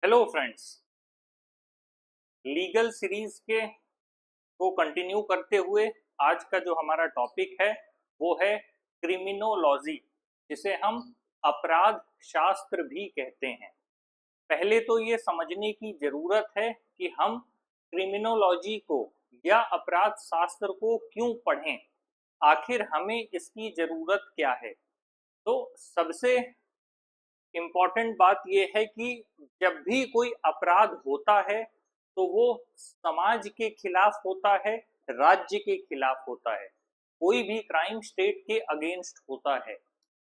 Hello friends, legal series के को continue करते हुए आज का जो हमारा टॉपिक है वो है क्रिमिनोलॉजी, जिसे हम अपराध शास्त्र भी कहते हैं। पहले तो ये समझने की जरूरत है कि हम क्रिमिनोलॉजी को या अपराध शास्त्र को क्यों पढ़ें, आखिर हमें इसकी जरूरत क्या है। तो सबसे इम्पॉर्टेंट बात यह है कि जब भी कोई अपराध होता है तो वो समाज के खिलाफ होता है, राज्य के खिलाफ होता है, कोई भी क्राइम स्टेट के अगेंस्ट होता है।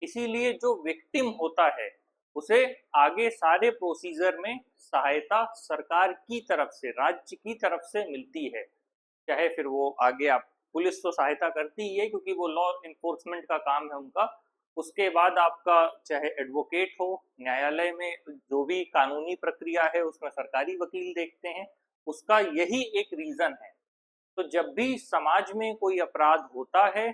इसीलिए जो विक्टिम होता है उसे आगे सारे प्रोसीजर में सहायता सरकार की तरफ से, राज्य की तरफ से मिलती है। चाहे फिर वो आगे आप पुलिस तो सहायता करती ही है क्योंकि वो लॉ इन्फोर्समेंट का काम है उनका। उसके बाद आपका चाहे एडवोकेट हो, न्यायालय में जो भी कानूनी प्रक्रिया है उसमें सरकारी वकील देखते हैं, उसका यही एक रीजन है। तो जब भी समाज में कोई अपराध होता है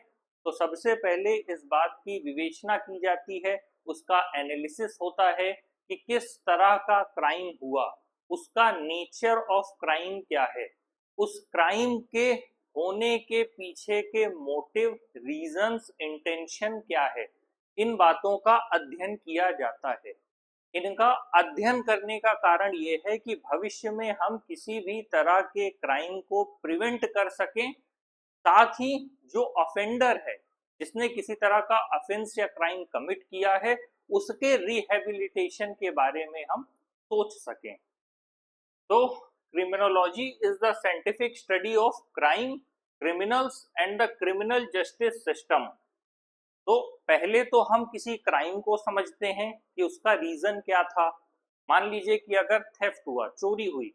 तो सबसे पहले इस बात की विवेचना की जाती है, उसका एनालिसिस होता है कि किस तरह का क्राइम हुआ, उसका नेचर ऑफ क्राइम क्या है, उस क्राइम के होने के पीछे के मोटिव, रीजंस, इंटेंशन क्या है। इन बातों का अध्ययन किया जाता है। इनका अध्ययन करने का कारण ये है कि भविष्य में हम किसी भी तरह के क्राइम को प्रिवेंट कर सकें, साथ ही जो ऑफेंडर है, जिसने किसी तरह का ऑफेंस या क्राइम कमिट किया है, उसके रिहेबिलिटेशन के बारे में हम सोच सकें। तो criminology is the scientific study of crime, criminals and the criminal justice system. तो पहले तो हम किसी क्राइम को समझते हैं कि उसका रीजन क्या था। मान लीजिए कि अगर थेफ्ट हुआ, चोरी हुई,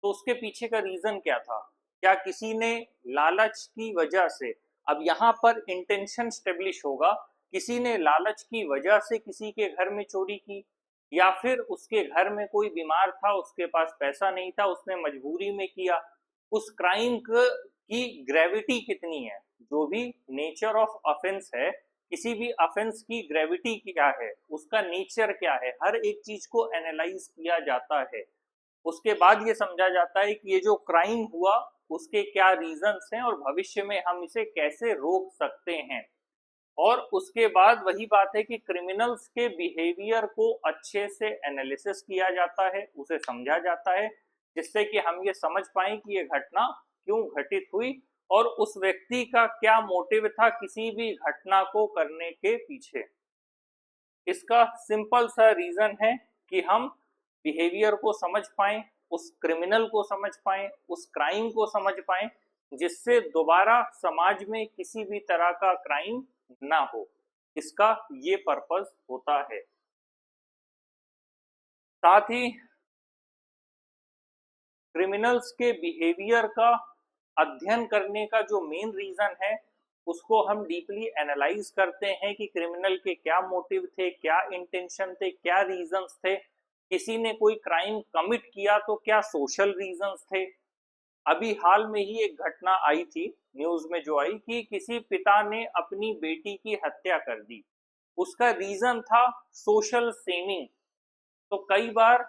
तो उसके पीछे का रीजन क्या था। क्या किसी ने लालच की वजह से, अब यहाँ पर इंटेंशन स्टेब्लिश होगा, किसी ने लालच की वजह से किसी के घर में चोरी की, या फिर उसके घर में कोई बीमार था, उसके पास पैसा नहीं था, उसने मजबूरी में किया। उस क्राइम की ग्रेविटी कितनी है, जो भी नेचर ऑफ ऑफेंस है, किसी भी ऑफेंस की ग्रेविटी क्या है, उसका नेचर क्या है, हर एक चीज को एनालाइज किया जाता है। उसके बाद ये समझा जाता है कि ये जो क्राइम हुआ उसके क्या रीजंस हैं और भविष्य में हम इसे कैसे रोक सकते हैं। और उसके बाद वही बात है कि क्रिमिनल्स के बिहेवियर को अच्छे से एनालिसिस किया जाता है, उसे समझा जाता है, जिससे कि हम ये समझ पाए कि ये घटना क्यों घटित हुई और उस व्यक्ति का क्या मोटिव था किसी भी घटना को करने के पीछे। इसका सिंपल सा रीजन है कि हम बिहेवियर को समझ पाए, उस क्रिमिनल को समझ पाए, उस क्राइम को समझ पाए, जिससे दोबारा समाज में किसी भी तरह का क्राइम ना हो। इसका ये पर्पस होता है। साथ ही क्रिमिनल्स के बिहेवियर का अध्ययन करने का जो मेन रीजन है, उसको हम डीपली एनालाइज करते हैं कि क्रिमिनल के क्या मोटिव थे, क्या इंटेंशन थे, क्या रीजंस थे। किसी ने कोई क्राइम कमिट किया तो क्या सोशल रीजंस थे। अभी हाल में ही एक घटना आई थी न्यूज में, जो आई कि किसी पिता ने अपनी बेटी की हत्या कर दी। उसका रीजन था सोशल सेमिंग। तो कई बार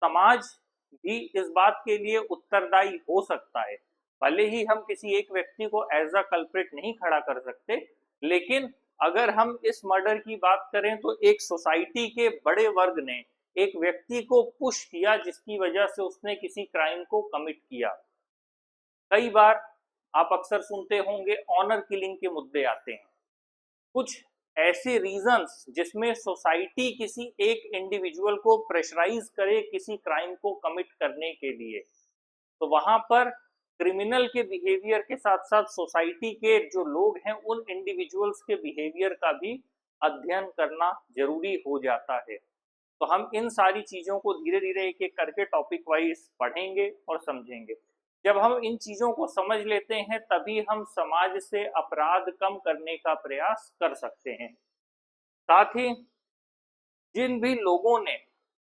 समाज भी इस बात के लिए उत्तरदायी हो सकता है। भले ही हम किसी एक व्यक्ति को एज अ कल्प्रिट नहीं खड़ा कर सकते, लेकिन अगर हम इस मर्डर की बात करें तो एक सोसाइटी के बड़े वर्ग ने एक व्यक्ति को पुश किया जिसकी वजह से उसने किसी क्राइम को कमिट किया। कई बार आप अक्सर सुनते होंगे ऑनर किलिंग के मुद्दे आते हैं, कुछ ऐसे रीजंस जिसमें सोसाइटी किसी एक इंडिविजुअल को प्रेशराइज करे किसी क्राइम को कमिट करने के लिए। तो वहां पर क्रिमिनल के बिहेवियर के साथ साथ सोसाइटी के जो लोग हैं उन इंडिविजुअल्स के बिहेवियर का भी अध्ययन करना जरूरी हो जाता है। तो हम इन सारी चीजों को धीरे धीरे एक एक करके टॉपिक वाइज पढ़ेंगे और समझेंगे। जब हम इन चीजों को समझ लेते हैं तभी हम समाज से अपराध कम करने का प्रयास कर सकते हैं। साथ ही जिन भी लोगों ने,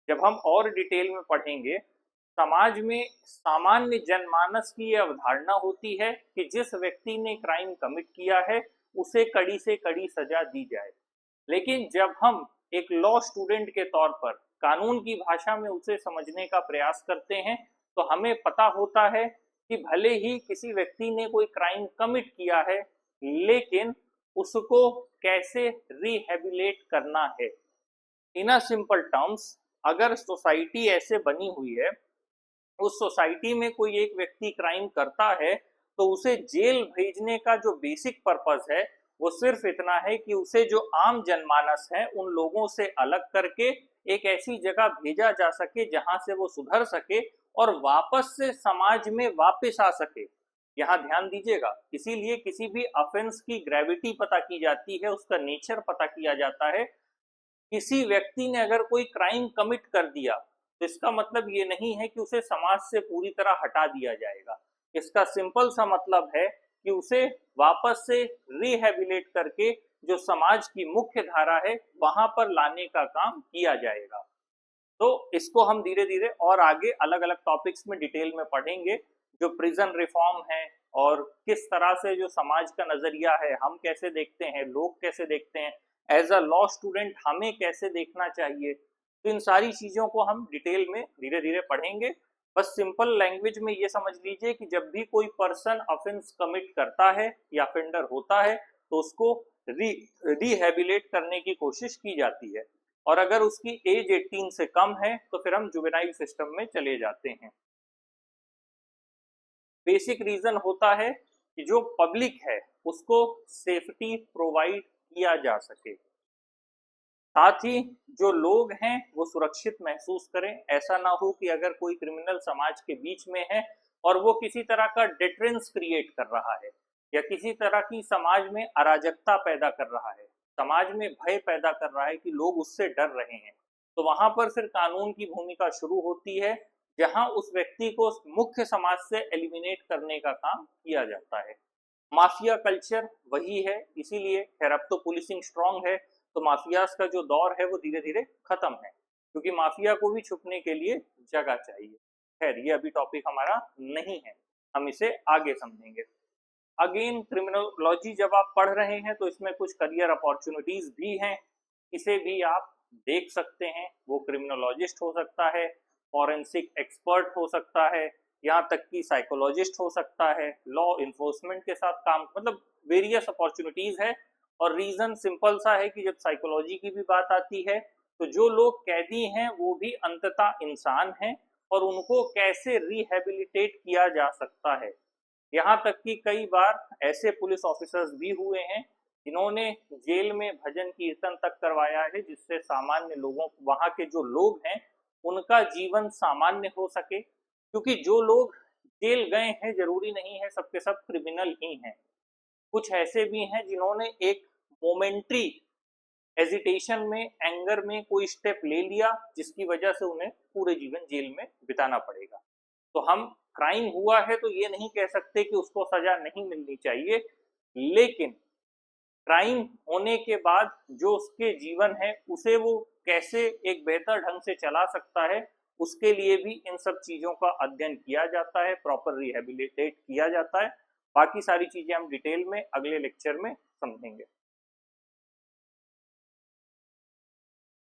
जब हम और डिटेल में पढ़ेंगे, समाज में सामान्य जनमानस की यह अवधारणा होती है कि जिस व्यक्ति ने क्राइम कमिट किया है उसे कड़ी से कड़ी सजा दी जाए। लेकिन जब हम एक लॉ स्टूडेंट के तौर पर कानून की भाषा में उसे समझने का प्रयास करते हैं तो हमें पता होता है कि भले ही किसी व्यक्ति ने कोई क्राइम कमिट किया है, लेकिन उसको कैसे रिहेबिलिटेट करना है। इन अ सिंपल टर्म्स, अगर सोसाइटी ऐसे बनी हुई है, उस सोसाइटी में कोई एक व्यक्ति क्राइम करता है तो उसे जेल भेजने का जो बेसिक पर्पस है वो सिर्फ इतना है कि उसे जो आम जनमानस है उन लोगों से अलग करके एक ऐसी जगह भेजा जा सके जहां से वो सुधर सके और वापस से समाज में वापस आ सके। यहाँ ध्यान दीजिएगा, इसीलिए किसी भी ऑफेंस की ग्रेविटी पता की जाती है, उसका नेचर पता किया जाता है। किसी व्यक्ति ने अगर कोई क्राइम कमिट कर दिया तो इसका मतलब ये नहीं है कि उसे समाज से पूरी तरह हटा दिया जाएगा। इसका सिंपल सा मतलब है कि उसे वापस से रिहेबिलिटेट करके जो समाज की मुख्य धारा है वहां पर लाने का काम किया जाएगा। तो इसको हम धीरे धीरे और आगे अलग अलग टॉपिक्स में डिटेल में पढ़ेंगे, जो प्रिजन रिफॉर्म है और किस तरह से जो समाज का नजरिया है, हम कैसे देखते हैं, लोग कैसे देखते हैं, एज अ लॉ स्टूडेंट हमें कैसे देखना चाहिए। तो इन सारी चीजों को हम डिटेल में धीरे धीरे पढ़ेंगे। बस सिंपल लैंग्वेज में ये समझ लीजिए कि जब भी कोई पर्सन ऑफेंस कमिट करता है या ऑफेंडर होता है तो उसको रिहेबिलिटेट करने की कोशिश की जाती है, और अगर उसकी एज 18 से कम है तो फिर हम जुवेनाइल सिस्टम में चले जाते हैं। बेसिक रीजन होता है कि जो पब्लिक है उसको सेफ्टी प्रोवाइड किया जा सके, साथ ही जो लोग हैं वो सुरक्षित महसूस करें। ऐसा ना हो कि अगर कोई क्रिमिनल समाज के बीच में है और वो किसी तरह का डिटरेंस क्रिएट कर रहा है या किसी तरह की समाज में अराजकता पैदा कर रहा है, समाज में भय पैदा कर रहा है कि लोग उससे डर रहे हैं, तो वहां पर फिर कानून की भूमिका शुरू होती है, जहां उस व्यक्ति को मुख्य समाज से एलिमिनेट करने का काम किया जाता है। माफिया कल्चर वही है, इसीलिए खैर अब तो पुलिसिंग स्ट्रांग है तो माफियाज का जो दौर है वो धीरे धीरे खत्म है, क्योंकि माफिया को भी छुपने के लिए जगह चाहिए। खैर ये अभी टॉपिक हमारा नहीं है, हम इसे आगे समझेंगे। अगेन क्रिमिनोलॉजी जब आप पढ़ रहे हैं तो इसमें कुछ करियर अपॉर्चुनिटीज भी हैं, इसे भी आप देख सकते हैं। वो क्रिमिनोलॉजिस्ट हो सकता है, फॉरेंसिक एक्सपर्ट हो सकता है, यहाँ तक कि साइकोलॉजिस्ट हो सकता है, लॉ इन्फोर्समेंट के साथ काम, मतलब वेरियस अपॉर्चुनिटीज है। और रीजन सिंपल सा है कि जब साइकोलॉजी की भी बात आती है तो जो लोग कैदी हैं वो भी अंततः इंसान हैं और उनको कैसे रिहेबिलिटेट किया जा सकता है। यहाँ तक कि कई बार ऐसे पुलिस ऑफिसर्स भी हुए हैं जिन्होंने जेल में भजन कीर्तन तक करवाया है, जिससे सामान्य लोगों, वहां के जो लोग हैं उनका जीवन सामान्य हो सके, क्योंकि जो लोग जेल गए हैं जरूरी नहीं है सबके सब क्रिमिनल ही हैं। कुछ ऐसे भी हैं जिन्होंने एक मोमेंट्री हेजिटेशन में, एंगर में कोई स्टेप ले लिया जिसकी वजह से उन्हें पूरे जीवन जेल में बिताना पड़ेगा। तो हम क्राइम हुआ है तो ये नहीं कह सकते कि उसको सजा नहीं मिलनी चाहिए, लेकिन क्राइम होने के बाद जो उसके जीवन है उसे वो कैसे एक बेहतर ढंग से चला सकता है, उसके लिए भी इन सब चीजों का अध्ययन किया जाता है, प्रॉपर रिहेबिलिटेट किया जाता है। बाकी सारी चीजें हम डिटेल में अगले लेक्चर में समझेंगे।